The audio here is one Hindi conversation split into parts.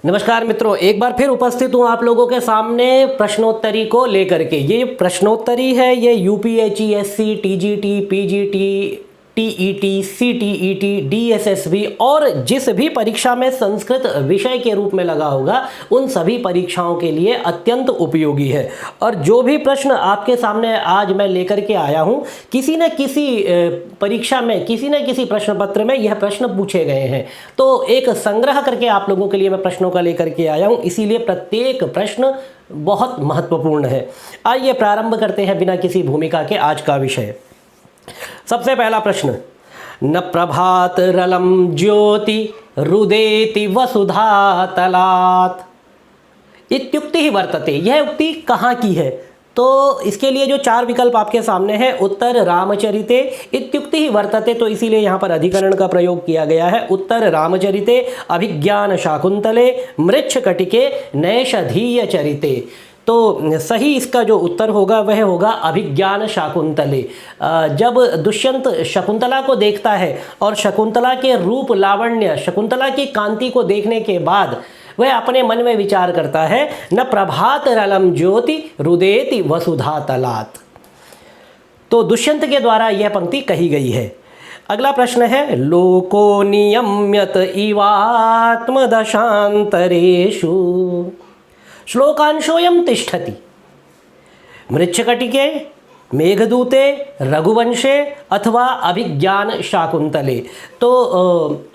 नमस्कार मित्रों, एक बार फिर उपस्थित हूँ आप लोगों के सामने प्रश्नोत्तरी को लेकर के। ये प्रश्नोत्तरी है, ये UPHESC, TGT, PGT, TET, CTET, DSSB और जिस भी परीक्षा में संस्कृत विषय के रूप में लगा होगा उन सभी परीक्षाओं के लिए अत्यंत उपयोगी है। और जो भी प्रश्न आपके सामने आज मैं लेकर के आया हूँ, किसी न किसी परीक्षा में, किसी न किसी प्रश्न पत्र में यह प्रश्न पूछे गए हैं। तो एक संग्रह करके आप लोगों के लिए मैं प्रश्नों का लेकर के आया हूँ, इसीलिए प्रत्येक प्रश्न बहुत महत्वपूर्ण है। आइए प्रारंभ करते हैं बिना किसी भूमिका के आज का विषय। सबसे पहला प्रश्न, न प्रभात रलम ज्योति रुदेति वसुधा तलात् इत्युक्ति ही वर्तते। यह उक्ति कहाँ की है? तो इसके लिए जो चार विकल्प आपके सामने हैं, उत्तर रामचरिते, इत्युक्ति ही वर्तते, तो इसीलिए यहाँ पर अधिकरण का प्रयोग किया गया है। उत्तर रामचरिते, अभिज्ञान शाकुंतले, मृच्छकटिके, नैषधीय चरिते। तो सही इसका जो उत्तर होगा वह होगा अभिज्ञान शाकुंतले। जब दुष्यंत शकुंतला को देखता है और शकुंतला के रूप लावण्य, शकुंतला की कांति को देखने के बाद वह अपने मन में विचार करता है, न प्रभात रलम ज्योति रुदेति वसुधा तलात्। तो दुष्यंत के द्वारा यह पंक्ति कही गई है। अगला प्रश्न है, लोको नियम्यत इवात्मदशांतरेषु श्लोकांशोऽयं तिष्ठति मृच्छकटिके, मेघदूते, रघुवंशे अथवा अभिज्ञान शाकुंतले। तो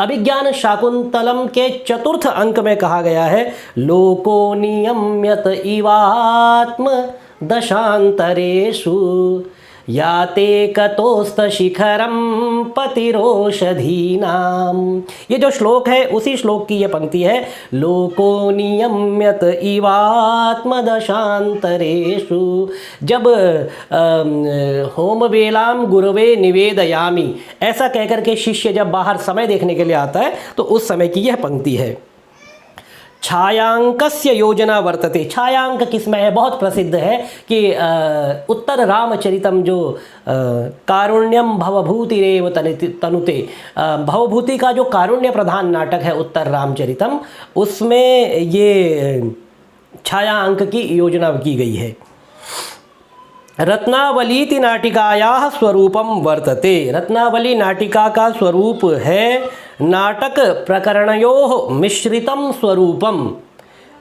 अभिज्ञान शाकुंतलम के चतुर्थ अंक में कहा गया है, लोको नियम्यत इवात्म दशांतरेषु याते कतोस्त शिखरम पतिरोषधीनाम। ये जो श्लोक है उसी श्लोक की ये पंक्ति है, लोको नियम्यत इवात्म दशांतरेषु। जब होम वेलाम गुरवे निवेदयामी ऐसा कहकर के शिष्य जब बाहर समय देखने के लिए आता है तो उस समय की यह पंक्ति है। छायांकस्य योजना वर्तते। छायांक किसमें है? बहुत प्रसिद्ध है कि उत्तर रामचरितम जो कारुण्यम भवभूतिरेव तनुते, भवभूति का जो कारुण्य प्रधान नाटक है उत्तर रामचरितम, उसमें ये छायांक की योजना की गई है। रत्नावलीति नाटिकायाः स्वरूपम वर्तते। रत्नावली नाटिका का स्वरूप है नाटक प्रकरणयोः मिश्रितम स्वरूपम।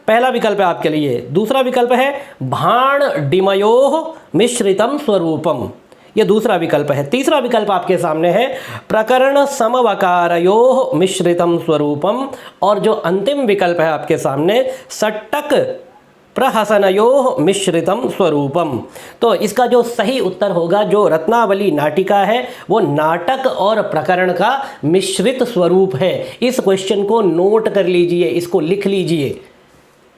पहला विकल्प है आपके लिए। दूसरा विकल्प है भाण डिमयोः मिश्रितम स्वरूपम, ये दूसरा विकल्प है। तीसरा विकल्प आपके सामने है प्रकरण समवकारयोः मिश्रितम स्वरूपम, और जो अंतिम विकल्प है आपके सामने सट्टक प्रहसनयोः मिश्रितम स्वरूपम। तो इसका जो सही उत्तर होगा, जो रत्नावली नाटिका है वो नाटक और प्रकरण का मिश्रित स्वरूप है। इस क्वेश्चन को नोट कर लीजिए, इसको लिख लीजिए,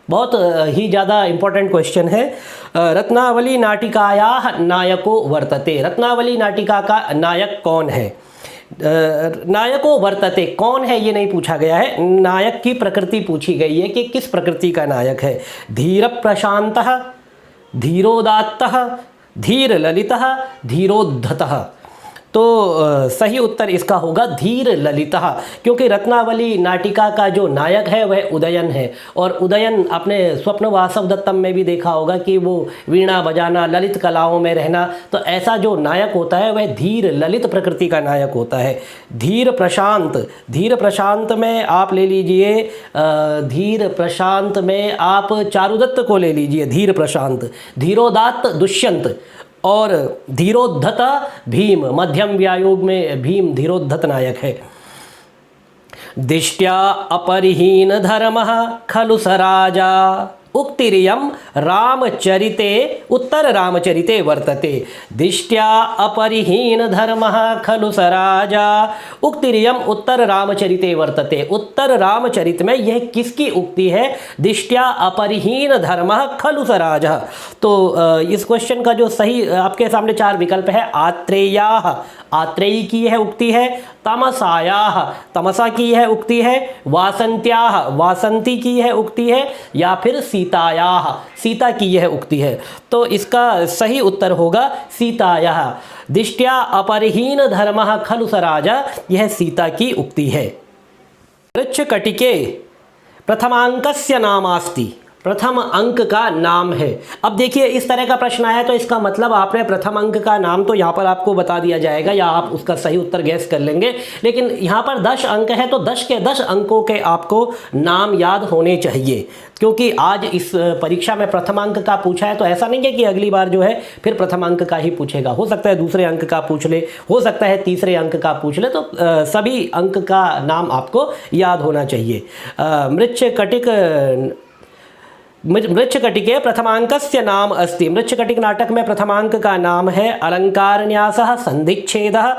बहुत ही ज़्यादा इम्पोर्टेंट क्वेश्चन है। रत्नावली नाटिकायाः नायको वर्तते। रत्नावली नाटिका का नायक कौन है? नायको वर्तते, कौन है ये नहीं पूछा गया है, नायक की प्रकृति पूछी गई है कि किस प्रकृति का नायक है। धीर प्रशांतः, धीरोदात्तः, धीर ललितः, धीरोद्धतः। तो सही उत्तर इसका होगा धीर ललितः, क्योंकि रत्नावली नाटिका का जो नायक है वह उदयन है। और उदयन आपने स्वप्न वासव दत्तम में भी देखा होगा कि वो वीणा बजाना, ललित कलाओं में रहना, तो ऐसा जो नायक होता है वह धीर ललित प्रकृति का नायक होता है। धीर प्रशांत, धीर प्रशांत में आप ले लीजिए, धीर प्रशांत में आप चारुदत्त को ले लीजिए, धीर प्रशांत। धीरोदात्त दुष्यंत और धीरोद्धत भीम, मध्यम व्यायोग में भीम धीरोद्धत नायक है। दिष्ट्या अपरिहीन धर्मः खलु स राजा उक्तिरियं रामचरिते उत्तर रामचरिते वर्तते। दिष्ट्या अपरिहीन धर्मः खलु स राजा उक्तिरियं उत्तर रामचरिते वर्तते। उत्तर रामचरित में यह किसकी उक्ति है? दिष्ट्या अपरिहीन धर्मः खलु स राजा। तो इस क्वेश्चन का जो सही आपके सामने चार विकल्प है, आत्रेयाः, आत्रेयी की यह उक्ति है। तमसायाः, तमसा की यह उक्ति है। वासंत्याः, वासंती की यह उक्ति है। या फिर सीतायाः, सीता की यह उक्ति है। तो इसका सही उत्तर होगा सीतायाः। दिष्ट्या अपरिहीन धर्मः खलु स राजा, यह सीता की उक्ति है। मृच्छकटिके प्रथमांकस्य नामास्ति, प्रथम अंक का नाम है। अब देखिए इस तरह का प्रश्न आया तो इसका मतलब आपने प्रथम अंक का नाम तो यहाँ पर आपको बता दिया जाएगा या आप उसका सही उत्तर गैस कर लेंगे, लेकिन यहाँ पर 10 अंक है तो 10 के 10 अंकों के आपको नाम याद होने चाहिए, क्योंकि आज इस परीक्षा में प्रथम अंक का पूछा है तो ऐसा नहीं है कि अगली बार जो है फिर प्रथम अंक का ही पूछेगा। हो सकता है दूसरे अंक का पूछ ले, हो सकता है तीसरे अंक का पूछ ले, तो सभी अंक का नाम आपको याद होना चाहिए। मृच्छकटिके प्रथमांकस्य नाम अस्ति। मृच्छकटिक नाटक में प्रथमांक का नाम है अलंकारन्यासः, संधिच्छेदः,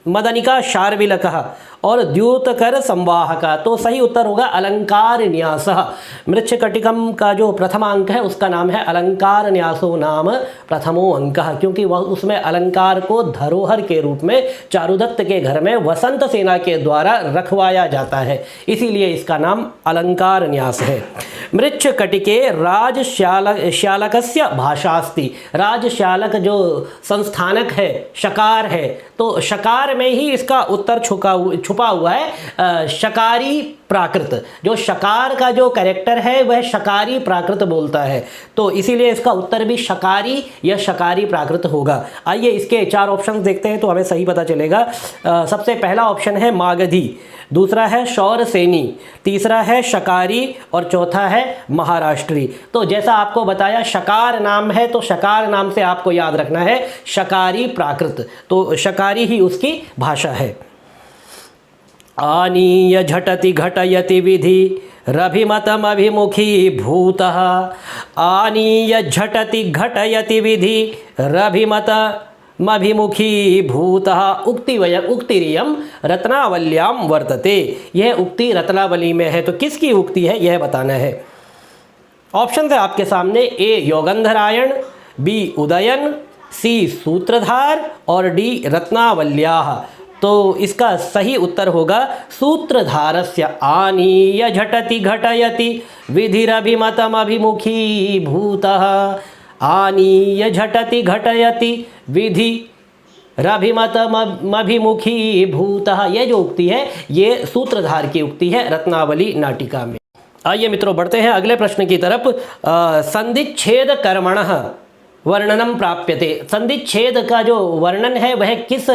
मदनिका शार्विलकः और द्यूतकर संवाहका। तो सही उत्तर होगा अलंकार न्यासः। मृच्छकटिकम का जो प्रथम अंक है उसका नाम है अलंकार न्यासो नाम प्रथमो अंकः, क्योंकि वह उसमें अलंकार को धरोहर के रूप में चारुदत्त के घर में वसंत सेना के द्वारा रखवाया जाता है, इसीलिए इसका नाम अलंकार न्यास है। मृच्छकटिके राजश्यालकस्य भाषास्ति। राजश्यालक जो संस्थानक है, शकार है, तो शकार में ही इसका उत्तर छुपा हुआ है। शकारी प्राकृत, जो शकार का जो कैरेक्टर है वह शकारी प्राकृत बोलता है, तो इसीलिए इसका उत्तर भी शकारी या शकारी प्राकृत होगा। आइए इसके 4 ऑप्शन देखते हैं तो हमें सही पता चलेगा। सबसे पहला ऑप्शन है मागधी, दूसरा है शौरसेनी, तीसरा है शकारी और चौथा है महाराष्ट्री। तो जैसा आपको बताया शकार नाम है तो शकार नाम से आपको याद रखना है शकारी प्राकृत, तो शकारी ही उसकी भाषा है। आनीय झटति घटयति विधि रभिमतमभिमुखी भूतः। आनीय झटति घटयति विधि रभिमतमभिमुखी भूतः उक्तिरियम रत्नावल्यां वर्तते। यह उक्ति रत्नावली में है, तो किसकी उक्ति है यह बताना है। ऑप्शन है आपके सामने, ए योगंधरायण, बी उदयन, सी सूत्रधार और डी रत्नावल्याः। तो इसका सही उत्तर होगा सूत्रधारस्य। आनीय झटति घटयति विधिरभिमतमभिमुखी भूतः। आनीय झटति घटयति विधिरभिमतमभिमुखी भूतः, ये जो उक्ति है ये सूत्रधार की उक्ति है रत्नावली नाटिका में। आइए मित्रों बढ़ते हैं अगले प्रश्न की तरफ। संधिच्छेद कर्मणः वर्णनम प्राप्यते। संधिच्छेद का जो वर्णन है वह किस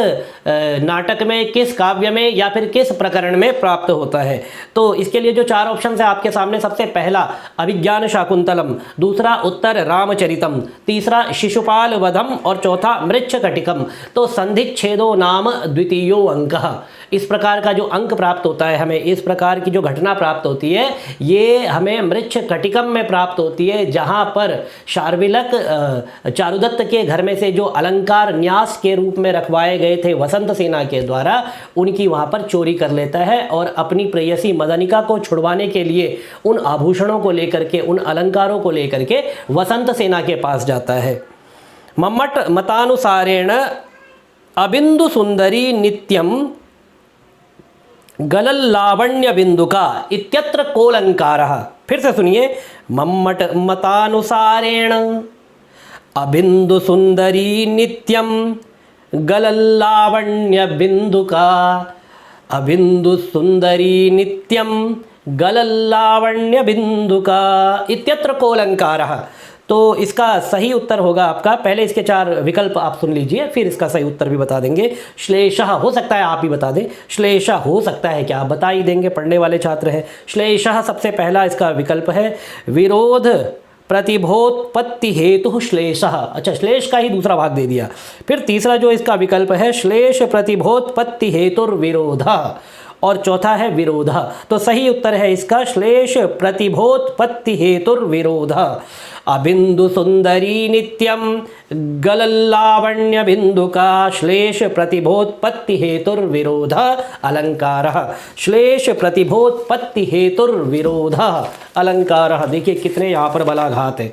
नाटक में, किस काव्य में या फिर किस प्रकरण में प्राप्त होता है। तो इसके लिए जो 4 ऑप्शन है आपके सामने, सबसे पहला अभिज्ञान शाकुंतलम, दूसरा उत्तर रामचरितम, तीसरा शिशुपाल वधम और चौथा मृच्छकटिकम। तो संधिच्छेदो नाम द्वितीयो अंकः। इस प्रकार का जो अंक प्राप्त होता है हमें, इस प्रकार की जो घटना प्राप्त होती है ये हमें मृच्छकटिकम में प्राप्त होती है, जहाँ पर शार्विलक चारुदत्त के घर में से जो अलंकार न्यास के रूप में रखवाए गए थे वसंत सेना के द्वारा, उनकी वहाँ पर चोरी कर लेता है और अपनी प्रेयसी मदनिका को छुड़वाने के लिए उन आभूषणों को लेकर के, उन अलंकारों को लेकर के वसंत सेना के पास जाता है। मम्मट मतानुसारेण अबिंदु सुंदरी नित्यम गलल्लावण्य बिंदुका इत्यत्र कोलंकारः। फिर से सुनिए, मम्मट मतानुसारेण अबिंदु सुंदरी नित्यम गलल्लावण्य बिंदुका। अबिंदु सुंदरी नित्यम गलल्लावण्य बिंदुका इत्यत्र कोलंकारः। तो इसका सही उत्तर होगा आपका, पहले इसके 4 विकल्प आप सुन लीजिए फिर इसका सही उत्तर भी बता देंगे। श्लेषः हो सकता है आप ही बता दें, श्लेषः हो सकता है क्या आप बता ही देंगे, पढ़ने वाले छात्र हैं। श्लेषः सबसे पहला इसका विकल्प है। विरोध प्रतिभोत्पत्ति हेतु श्लेषः, अच्छा श्लेष का ही दूसरा भाग दे दिया। फिर तीसरा जो इसका विकल्प है श्लेष प्रतिभोत्पत्ति हेतुर्विरोधः और चौथा है विरोधः। तो सही उत्तर है इसका श्लेष प्रतिभोत्पत्ति हेतुर्विरोधः। अबिंदु सुंदरी नित्यम गलल्लावण्य बिंदुका श्लेष प्रतिभोत्पत्ति हेतुर्विरोधः अलंकारः। श्लेष प्रतिभोत्पत्ति हेतुर्विरोधः अलंकारः। देखिए कितने यहाँ पर बलाघात है।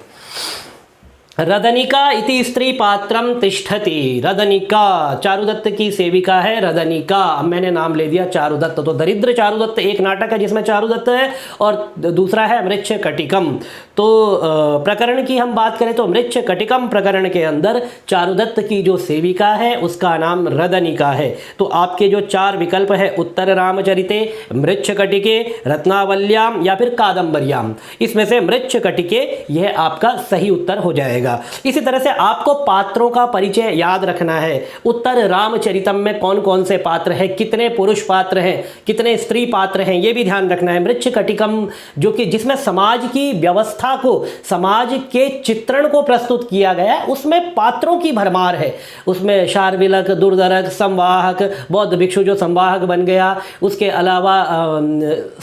रदनिका इति स्त्री पात्रम तिष्ठति। रदनिका चारुदत्त की सेविका है रदनिका। अब मैंने नाम ले दिया चारुदत्त, तो दरिद्र चारुदत्त एक नाटक है जिसमें चारुदत्त है और दूसरा है मृच्छकटिकम। तो प्रकरण की हम बात करें तो मृच्छकटिकम प्रकरण के अंदर चारुदत्त की जो सेविका है उसका नाम रदनिका है। तो आपके जो चार विकल्प है उत्तर रामचरिते, मृच्छकटिके, रत्नावल्याम या फिर कादंबर्याम, इसमें से मृच्छकटिके यह आपका सही उत्तर हो जाएगा। इसी तरह से आपको पात्रों का परिचय याद रखना है। उत्तर रामचरितम में कौन कौन से पात्र हैं, कितने पुरुष पात्र हैं, कितने स्त्री पात्र हैं, यह भी ध्यान रखना है। मृच्छकटिकम जो कि जिसमें समाज की व्यवस्था को, समाज के चित्रण को प्रस्तुत किया गया है, उसमें पात्रों की भरमार है। उसमें शार्विलक, दुर्धरक, संवाहक, बौद्ध भिक्षु जो संवाहक बन गया, उसके अलावा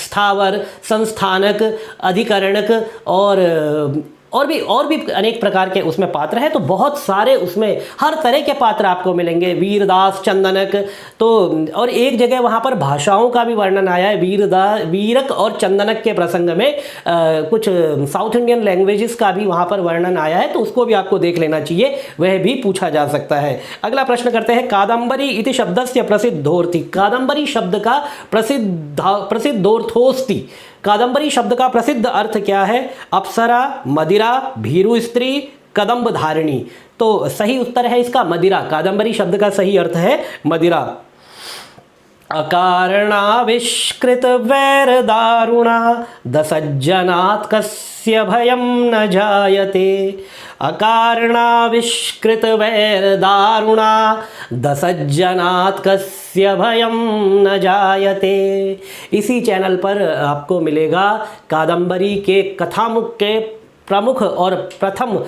स्थावर, संस्थानक, अधिकरणक और भी अनेक प्रकार के उसमें पात्र हैं। तो बहुत सारे उसमें हर तरह के पात्र आपको मिलेंगे। वीरदास, चंदनक, तो और एक जगह वहाँ पर भाषाओं का भी वर्णन आया है। वीरक और चंदनक के प्रसंग में कुछ साउथ इंडियन लैंग्वेजेस का भी वहाँ पर वर्णन आया है, तो उसको भी आपको देख लेना चाहिए, वह भी पूछा जा सकता है। अगला प्रश्न करते हैं। कादम्बरी इति शब्दस्य प्रसिद्धोर्थी। कादम्बरी शब्द का प्रसिद्धोर्थोस्ति। कादंबरी शब्द का प्रसिद्ध अर्थ क्या है? अप्सरा, मदिरा, भीरु स्त्री, कदम्ब धारिणी। तो सही उत्तर है इसका मदिरा। कादंबरी शब्द का सही अर्थ है मदिरा। अकारणाविष्कृत वैर दारुणा दसज्जनात् कस्य भयं न जायते। अकारणाविष्कृत वैर दारुणा दसज्जनात् कस्य भयं न जायते। इसी चैनल पर आपको मिलेगा कादंबरी के कथामुख के प्रमुख और प्रथम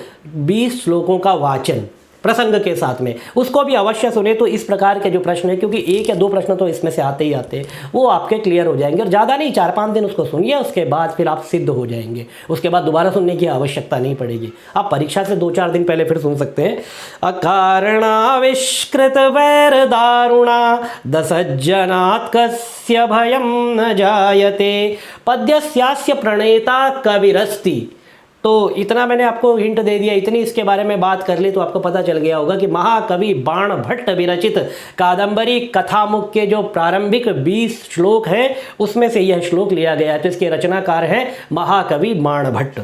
20 श्लोकों का वाचन प्रसंग के साथ में, उसको भी अवश्य सुने। तो इस प्रकार के जो प्रश्न है, क्योंकि एक या दो प्रश्न तो इसमें से आते ही आते हैं, वो आपके क्लियर हो जाएंगे। और ज़्यादा नहीं, 4-5 दिन उसको सुनिए, उसके बाद फिर आप सिद्ध हो जाएंगे। उसके बाद दोबारा सुनने की आवश्यकता नहीं पड़ेगी। आप परीक्षा से 2-4 दिन पहले फिर सुन सकते हैं। अकारणाविष्कृत वैर दारुणा दसज्जनात् कस्य भयं न जायते। पद्यस्यास्य प्रणेता कविरस्ति। तो इतना मैंने आपको हिंट दे दिया, इतनी इसके बारे में बात कर ली तो आपको पता चल गया होगा कि महाकवि बाण भट्ट विरचित कादंबरी कथामुख के जो प्रारंभिक 20 श्लोक हैं उसमें से यह श्लोक लिया गया है। तो इसके रचनाकार हैं महाकवि बाण भट्ट।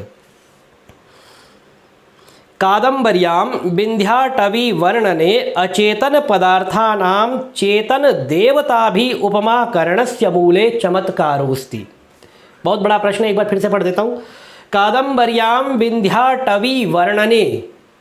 कादंबर्याम विंध्याटवी वर्णने अचेतन पदार्थानां चेतन देवताभि उपमा करणस्य मूले चमत्कारोस्ति। बहुत बड़ा प्रश्न, एक बार फिर से पढ़ देता हूँ। कादंबर्याम विंध्याटवी वर्णने,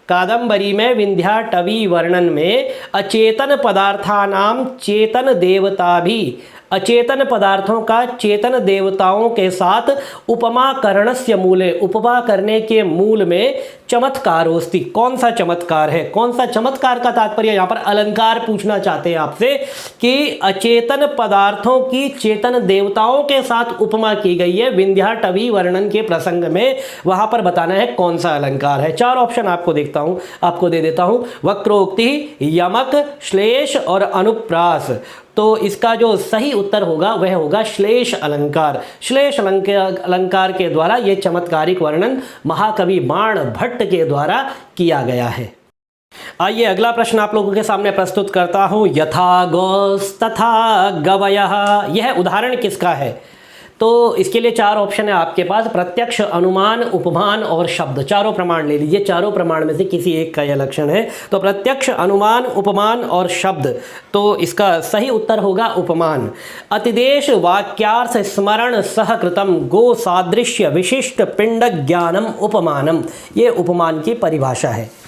कादंबरी में विंध्याटवी वर्णन में अचेतन पदार्थानाम चेतन देवता भी, अचेतन पदार्थों का चेतन देवताओं के साथ उपमा करणस्य मूले, उपमा करने के मूल में चमत्कारोस्ति। कौन सा चमत्कार है? कौन सा चमत्कार का तात्पर्य यहाँ पर अलंकार पूछना चाहते हैं आपसे कि अचेतन पदार्थों की चेतन देवताओं के साथ उपमा की गई है विंध्याटवी वर्णन के प्रसंग में, वहां पर बताना है कौन सा अलंकार है। 4 ऑप्शन आपको दे देता हूं। वक्रोक्ति, यमक, श्लेष और अनुप्रास। तो इसका जो सही उत्तर होगा वह होगा श्लेष अलंकार। श्लेष अलंकार के द्वारा यह चमत्कारिक वर्णन महाकवि बाण भट्ट के द्वारा किया गया है। आइए अगला प्रश्न आप लोगों के सामने प्रस्तुत करता हूं। यथा गौस् तथा गवयः, यह उदाहरण किसका है? तो इसके लिए 4 ऑप्शन है आपके पास। प्रत्यक्ष, अनुमान, उपमान और शब्द। चारों प्रमाण ले लीजिए, चारों प्रमाण में से किसी एक का यह लक्षण है। तो प्रत्यक्ष, अनुमान, उपमान और शब्द। तो इसका सही उत्तर होगा उपमान। अतिदेश वाक्यार्थ स्मरण सहकृतम गो सादृश्य विशिष्ट पिंड ज्ञानम उपमानम, ये उपमान की परिभाषा है।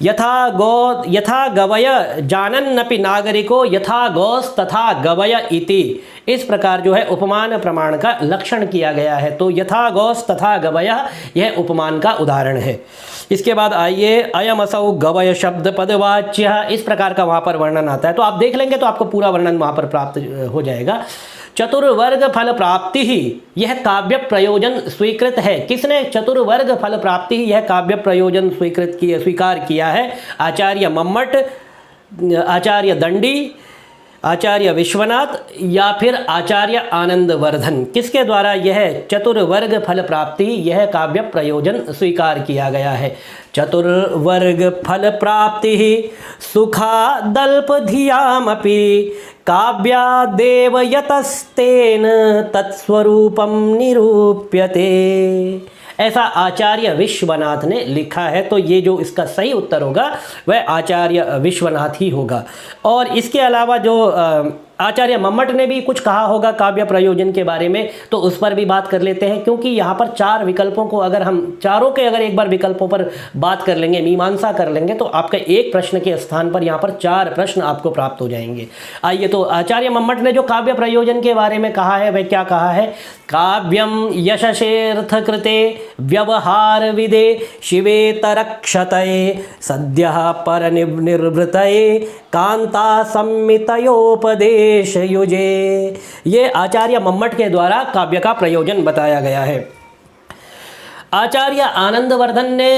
यथा गवय जानन्नपि नागरिको यथा गौस् तथा गवय इति, इस प्रकार जो है उपमान प्रमाण का लक्षण किया गया है। तो यथा गौस् तथा गवय यह उपमान का उदाहरण है। इसके बाद आइए अयम असौ गवय शब्द पदवाच्य, इस प्रकार का वहाँ पर वर्णन आता है। तो आप देख लेंगे तो आपको पूरा वर्णन वहाँ पर प्राप्त हो जाएगा। चतुर्वर्ग फल प्राप्ति ही यह काव्य प्रयोजन स्वीकृत है। किसने चतुर्वर्ग फल प्राप्ति ही यह काव्य प्रयोजन स्वीकार किया है? आचार्य मम्मट, आचार्य दंडी, आचार्य विश्वनाथ या फिर आचार्य आनंदवर्धन। किसके द्वारा यह चतुर्वर्ग फल प्राप्ति यह काव्य प्रयोजन स्वीकार किया गया है? चतुर्वर्ग फल प्राप्ति सुखादल्प धियामपि काव्यादेव यतस्तेन तत्स्वरूपम निरूप्यते। ऐसा आचार्य विश्वनाथ ने लिखा है। तो ये जो इसका सही उत्तर होगा वह आचार्य विश्वनाथ ही होगा। और इसके अलावा जो आचार्य मम्मट ने भी कुछ कहा होगा काव्य प्रयोजन के बारे में, तो उस पर भी बात कर लेते हैं, क्योंकि यहाँ पर 4 विकल्पों को अगर हम चारों के अगर एक बार विकल्पों पर बात कर लेंगे, मीमांसा कर लेंगे, तो आपका एक प्रश्न के स्थान पर यहाँ पर 4 प्रश्न आपको प्राप्त हो जाएंगे। आइए, तो आचार्य मम्मट ने जो काव्य प्रयोजन के बारे में कहा है वह क्या कहा है? काव्यम यशसेर्थ कृते व्यवहार विदे शिवेतरक्षतये सद्यः पर निर्वृतये कांता संमितयोपदेश युजे। ये आचार्य मम्मट के द्वारा काव्य का प्रयोजन बताया गया है। आचार्य आनंदवर्धन ने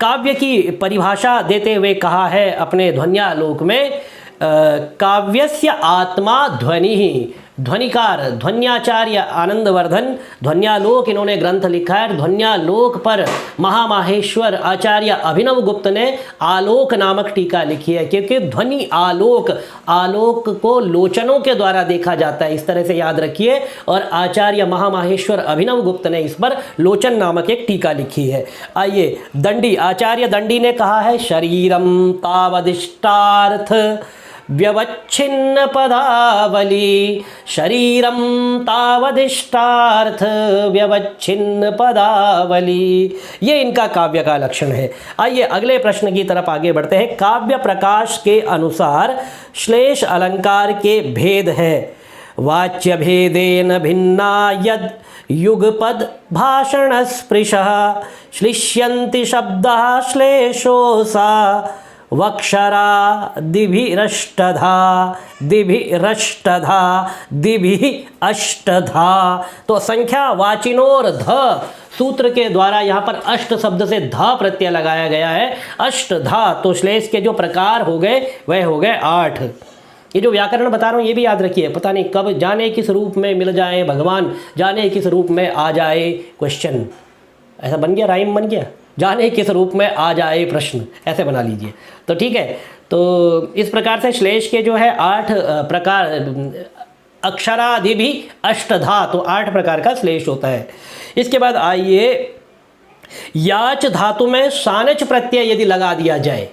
काव्य की परिभाषा देते हुए कहा है अपने ध्वन्यालोक में, काव्यस्य आत्मा ध्वनि ही। ध्वनिकार ध्वन्याचार्य आनंदवर्धन, ध्वन्यालोक इन्होंने ग्रंथ लिखा है। ध्वन्यालोक पर महामाहेश्वर आचार्य अभिनव गुप्त ने आलोक नामक टीका लिखी है, क्योंकि ध्वनि आलोक, आलोक को लोचनों के द्वारा देखा जाता है, इस तरह से याद रखिए। और आचार्य महामाहेश्वर अभिनव गुप्त ने इस पर लोचन नामक एक टीका लिखी है। आइए, दंडी, आचार्य दंडी ने कहा है, शरीरम तावदिष्टार्थ व्यवच्छिन्न पदावली, शरीरम तावदिष्टार्थ व्यवच्छिन्न पदावली। ये इनका काव्य का लक्षण है। आइए अगले प्रश्न की तरफ आगे बढ़ते हैं। काव्य प्रकाश के अनुसार श्लेष अलंकार के भेद है। वाच्य भेदेन भिन्ना यद युगपद भाषण स्पृशः श्लिष्यन्ति शब्दः श्लेषोसा वक्षरा दिभिरष्टधा दिभिरष्टधा दिभिअष्टधा। तो संख्या वाचिनोर ध सूत्र के द्वारा यहाँ पर अष्ट शब्द से धा प्रत्यय लगाया गया है, अष्टधा। तो श्लेष के जो प्रकार हो गए वह हो गए 8। ये जो व्याकरण बता रहा हूँ ये भी याद रखिए, पता नहीं कब जाने किस रूप में मिल जाए भगवान, जाने किस रूप में आ जाए क्वेश्चन। ऐसा बन गया, राइम बन गया, जाने किस रूप में आ जाए प्रश्न, ऐसे बना लीजिए। तो ठीक है, तो इस प्रकार से श्लेष के जो है 8 प्रकार, अक्षरादि भी अष्टधा, तो 8 प्रकार का श्लेष होता है। इसके बाद आइए, याच धातु में सानच प्रत्यय यदि लगा दिया जाए,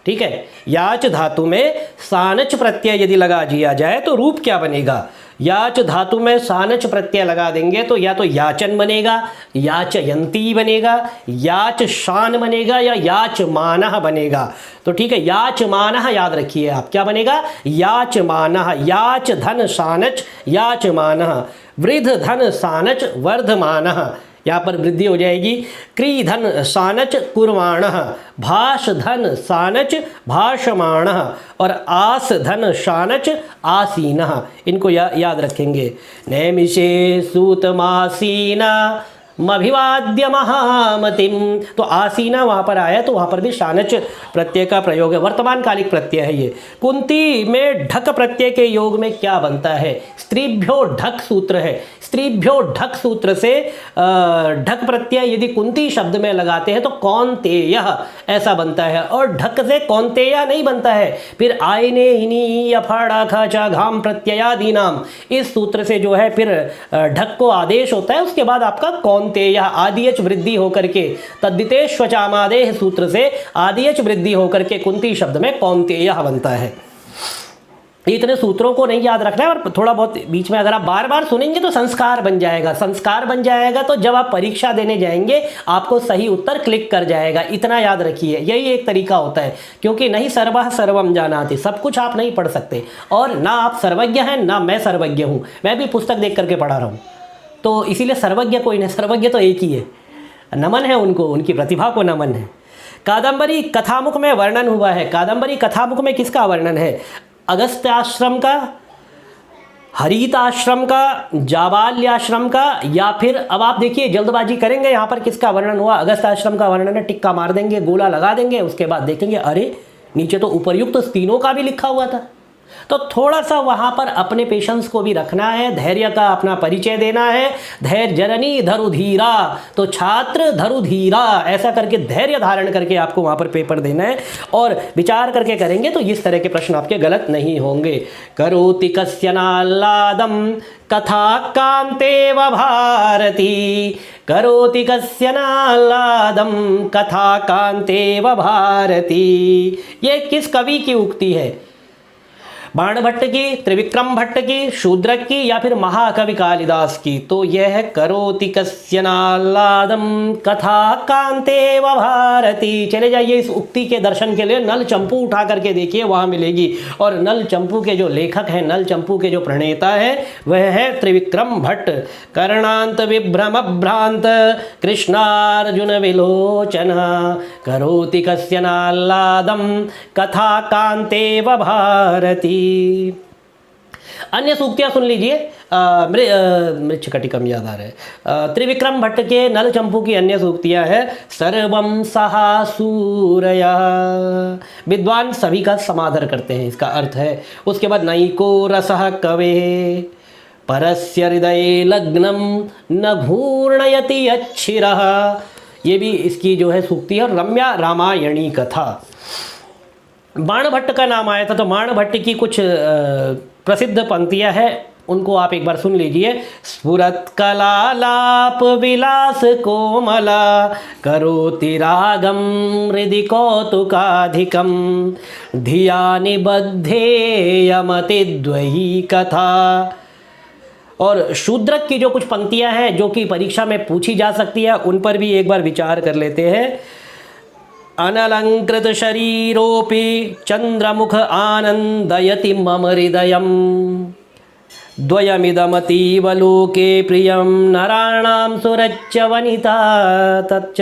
ठीक है, याच धातु में सानच प्रत्यय यदि लगा दिया जाए तो रूप क्या बनेगा? याच धातु में सानच प्रत्यय लगा देंगे तो या तो याचन बनेगा, याचयंती बनेगा, याच शान बनेगा, या याच मानह बनेगा। तो ठीक है, याच मानह याद रखिए आप, क्या बनेगा? याच मानह, याच धन सानच याच मानह, वृद्ध धन सानच वर्धमानः, यहाँ पर वृद्धि हो जाएगी। क्री धन सानच कुर्वाणः, भाष धन सानच भाषमाणः, और आस धन सानच आसीनः। इनको याद रखेंगे। नैमिषे सूतमासीना मभिवाद्य महामतिम, तो आसीना वहाँ पर आया, तो वहाँ पर भी शानच प्रत्यय का प्रयोग है, वर्तमान कालिक प्रत्यय है ये। कुंती में ढक प्रत्यय के योग में क्या बनता है? स्त्रीभ्यो ढक सूत्र है। स्त्रीभ्यो ढक सूत्र से ढक प्रत्यय यदि कुंती शब्द में लगाते हैं तो कौन्तेयः ऐसा बनता है, और ढक से कौन्तेय नहीं बनता है। फिर आयने हिनी अफाड़ा खचा घाम प्रत्ययादि नाम, इस सूत्र से जो है फिर ढक को आदेश होता है, उसके बाद आपका कौन्तेय आदियच वृद्धि होकर के तद्दितेष्वचामादेह सूत्र से आदियच वृद्धि होकर के कुंती शब्द में कौन्तेय बनता है। इतने सूत्रों को नहीं याद रखना है, और थोड़ा बहुत बीच में अगर आप बार बार सुनेंगे तो संस्कार बन जाएगा। संस्कार बन जाएगा तो जब आप परीक्षा देने जाएंगे आपको सही उत्तर क्लिक कर जाएगा। इतना याद रखिए, यही एक तरीका होता है, क्योंकि नहीं सर्वः सर्वम जानाति, सब कुछ आप नहीं पढ़ सकते, और ना आप सर्वज्ञ हैं ना मैं सर्वज्ञ हूँ। मैं भी पुस्तक देख करके पढ़ा रहा हूँ, तो इसीलिए सर्वज्ञ कोई नहीं, सर्वज्ञ तो एक ही है। नमन है उनको, उनकी प्रतिभा को नमन है। कादंबरी कथामुख में वर्णन हुआ है। कादंबरी कथामुख में किसका वर्णन है? अगस्त्य आश्रम का, हरित आश्रम का, जाबाल्य आश्रम का, या फिर अब आप देखिए जल्दबाजी करेंगे, यहाँ पर किसका वर्णन हुआ? अगस्त्य आश्रम का वर्णन है। टिक्का मार देंगे, गोला लगा देंगे, उसके बाद देखेंगे अरे नीचे तो उपर्युक्त तीनों का भी लिखा हुआ था। तो थोड़ा सा वहाँ पर अपने पेशेंस को भी रखना है, धैर्य का अपना परिचय देना है। धैर्य जननी धरुधीरा, तो छात्र धरुधीरा, ऐसा करके धैर्य धारण करके आपको वहाँ पर पेपर देना है और विचार करके करेंगे तो इस तरह के प्रश्न आपके गलत नहीं होंगे। करोति कस्यनाल्लादं कथा कांतेव भारती, करोति कस्यनाल्लादं कथा कांतेव भारती। ये किस कवि की उक्ति है? बाणभट्ट की, त्रिविक्रम भट्ट की, शूद्रक की या फिर महाकवि कालिदास की? तो यह है करोति कस्यनाल्लादं कथा कांतेव भारती। चले जाइए इस उक्ति के दर्शन के लिए, नल चंपू उठा करके देखिए, वहाँ मिलेगी। और नल चंपू के जो लेखक हैं, नल चंपू के जो प्रणेता है वह है त्रिविक्रम भट्ट। कर्णांत विभ्रम भ्रांत कृष्णार्जुन विलोचन, करोति कस्यनाल्लादं कथा कांतेव भारती। अन्य सूक्तियां सुन लीजिए। मृच्छकटिकम याद आ रहा है। त्रिविक्रम भट्ट के नल चंपू की अन्य सूक्तियां हैं। सर्वम सहा सूरया, विद्वान सभी का समादर करते हैं, इसका अर्थ है। उसके बाद नैको रसः कवे परस्य हृदये लग्नम न घूर्णयति अच्छिरः, ये भी इसकी जो है सूक्ति है। रम्या रामायणी कथा। बाणभट्ट का नाम आया था, तो बाणभट्ट की कुछ प्रसिद्ध पंक्तियां हैं, उनको आप एक बार सुन लीजिए। स्फुरत कलालाप विलास कोमला, करोति रागम हृदि कौतुकाधिकम, धिया निबद्धेयमति द्वयी कथा। और शूद्रक की जो कुछ पंक्तियां हैं जो कि परीक्षा में पूछी जा सकती है, उन पर भी एक बार विचार कर लेते हैं। अनलंकृत शरीरोपि चंद्रमुख आनंदयति मम हृदयम, द्वयमिदमतीव लोके प्रियम नराणाम सुरच्च वनिता तच्च।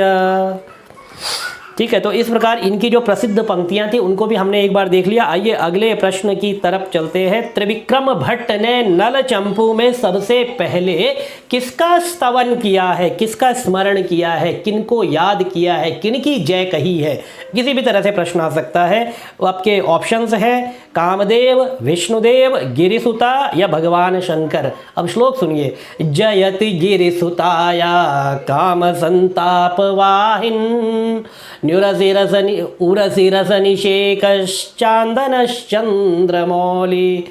ठीक है, तो इस प्रकार इनकी जो प्रसिद्ध पंक्तियां थी उनको भी हमने एक बार देख लिया। आइए अगले प्रश्न की तरफ चलते हैं। त्रिविक्रम भट्ट ने नल चंपू में सबसे पहले किसका स्तवन किया है, किसका स्मरण किया है, किनको याद किया है, किनकी जय कही है? किसी भी तरह से प्रश्न आ सकता है। आपके ऑप्शंस हैं कामदेव, विष्णुदेव, गिरिसुता या भगवान शंकर। अब श्लोक सुनिए। जयति गिरिसुताया काम संताप वाहिन, उरसिरसनिशेकश्चान्दनश्चन्द्रमौलि,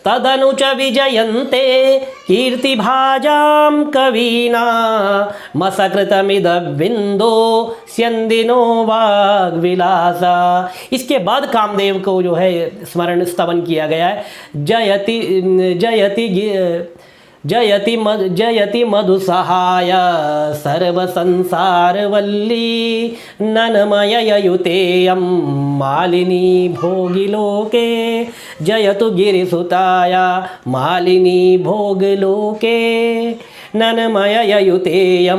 तदनु च विजयन्ते कीर्तिभाजां कवीना, मसकृतमिदविन्दो स्यन्दिनो वाग्विलासा। इसके बाद कामदेव को जो है स्मरण स्तवन किया गया है। जयति मधुसहाय सर्व संसार वल्ली, ननमययुतेयं मालिनी भोगिलोके, जयतु गिरिसुताया मालिनी भोगलोके, ननमययुतेयं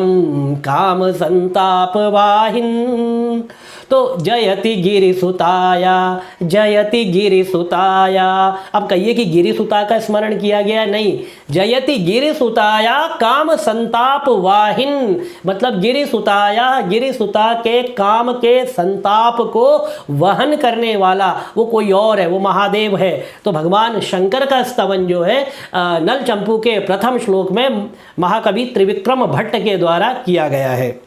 काम संताप वाहिन। तो जयति गिरिसुताया, जयति गिरिसुताया। अब कहिए कि गिरिसुता का स्मरण किया गया, नहीं, जयति गिरिसुताया काम संताप वाहिन, मतलब गिरिसुताया, गिरिसुता के काम के संताप को वहन करने वाला वो कोई और है, वो महादेव है। तो भगवान शंकर का स्तवन जो है नल चंपू के प्रथम श्लोक में महाकवि त्रिविक्रम भट्ट के द्वारा किया गया है।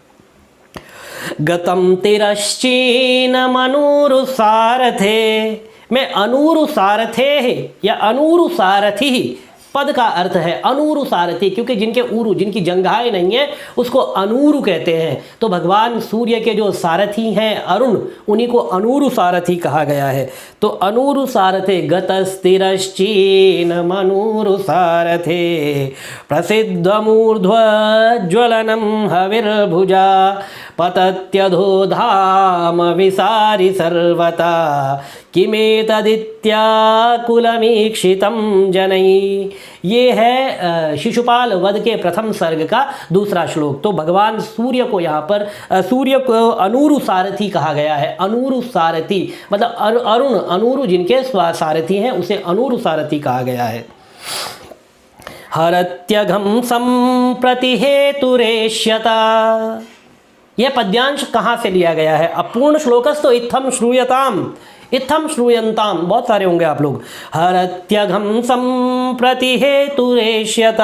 गतम तिरश्चीन मनूरु सारथे, में अनूरु सारथे है या अनूरु सारथी पद का अर्थ है अनूरु सारथी, क्योंकि जिनके उरु, जिनकी जंघाएं नहीं है उसको अनूरु कहते हैं। तो भगवान सूर्य के जो सारथी हैं अरुण, उन्हीं को अनूरु सारथी कहा गया है। तो अनूरु सारथे गतस्तिरश्चीन मनूरु सारथे, प्रसिद्धमूर्ध्वज्वलनं हविर्भुजा, पतत्यधो धाम विसारि सर्वता, किमेतदित्याकुलमीक्षितं जनै। ये है शिशुपाल वध के प्रथम सर्ग का दूसरा श्लोक। तो भगवान सूर्य को यहाँ पर सूर्य को अनूरु सारथी कहा गया है। अनूरु सारथी मतलब अरुण, अनूरु जिनके सारथी हैं उसे अनूरु सारथी कहा गया है। हरत्यघं संप्रति हेतुरेष्यता, यह पद्यांश कहाँ से लिया गया है? अपूर्ण श्लोकस्तु इत्थम श्रूयताम, इत्थम श्रूयन्ताम, बहुत सारे होंगे आप लोग। हरत्यघं सम्प्रति हेतुरेष्यत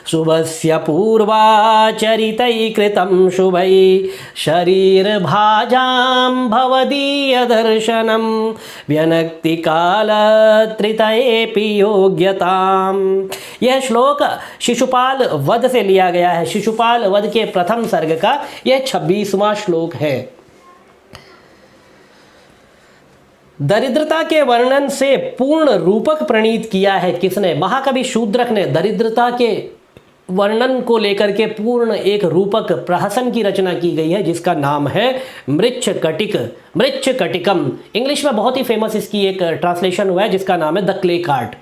शुभस्य पूर्वाचरितैकृतं शुभै शरीरभाजां भवदीय दर्शनं व्यनक्ति कालत्रितयेऽपि योग्यताम्। यह श्लोक शिशुपाल वध से लिया गया है। शिशुपाल वध के प्रथम सर्ग का यह 26वां श्लोक है। दरिद्रता के वर्णन से पूर्ण रूपक प्रणीत किया है किसने? महाकवि शूद्रक ने दरिद्रता के वर्णन को लेकर के पूर्ण एक रूपक प्रहसन की रचना की गई है, जिसका नाम है मृच्छकटिक, मृच्छकटिकम। इंग्लिश में बहुत ही फेमस इसकी एक ट्रांसलेशन हुआ है जिसका नाम है द क्ले कार्ट।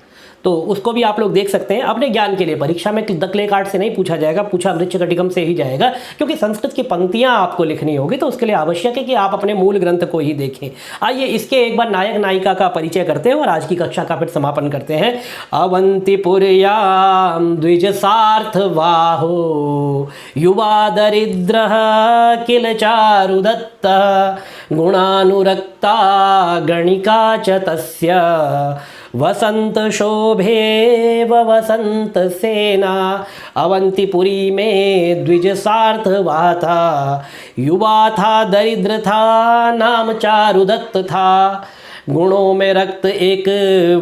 तो उसको भी आप लोग देख सकते हैं अपने ज्ञान के लिए। परीक्षा में द क्ले कार्ट से नहीं पूछा जाएगा, पूछा मृच्छकटिकम से ही जाएगा, क्योंकि संस्कृत की पंक्तियां आपको लिखनी होगी, तो उसके लिए आवश्यक है कि आप अपने मूल ग्रंथ को ही देखें। आइए इसके एक बार नायक नायिका का परिचय करते हैं और आज की कक्षा का फिर समापन करते हैं। अवंतिपुर्यां द्विज सार्थवाहो युवा दरिद्र किल चारुदत्त गुणानुरक्ता गणिका च तस्य वसंत शोभेव वसंत सेना। अवंतिपुरी में द्विज सार्थवा था, युवा था दरिद्र था, नाम चारुदत्त था। गुणों में रक्त एक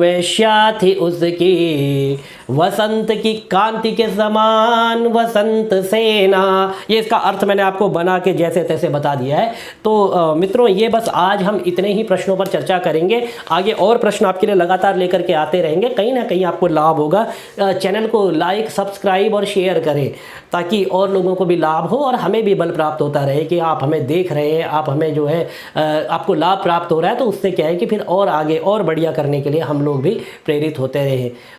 वैश्या थी उसकी, वसंत की कांति के समान वसंत सेना। ये इसका अर्थ मैंने आपको बना के जैसे तैसे बता दिया है। तो मित्रों, ये बस आज हम इतने ही प्रश्नों पर चर्चा करेंगे। आगे और प्रश्न आपके लिए लगातार लेकर के आते रहेंगे, कहीं ना कहीं आपको लाभ होगा। चैनल को लाइक, सब्सक्राइब और शेयर करें ताकि और लोगों को भी लाभ हो और हमें भी बल प्राप्त होता रहे कि आप हमें देख रहे हैं, आप हमें जो है आपको लाभ प्राप्त हो रहा है। तो उससे क्या है कि फिर और आगे और बढ़िया करने के लिए हम लोग भी प्रेरित होते रहे।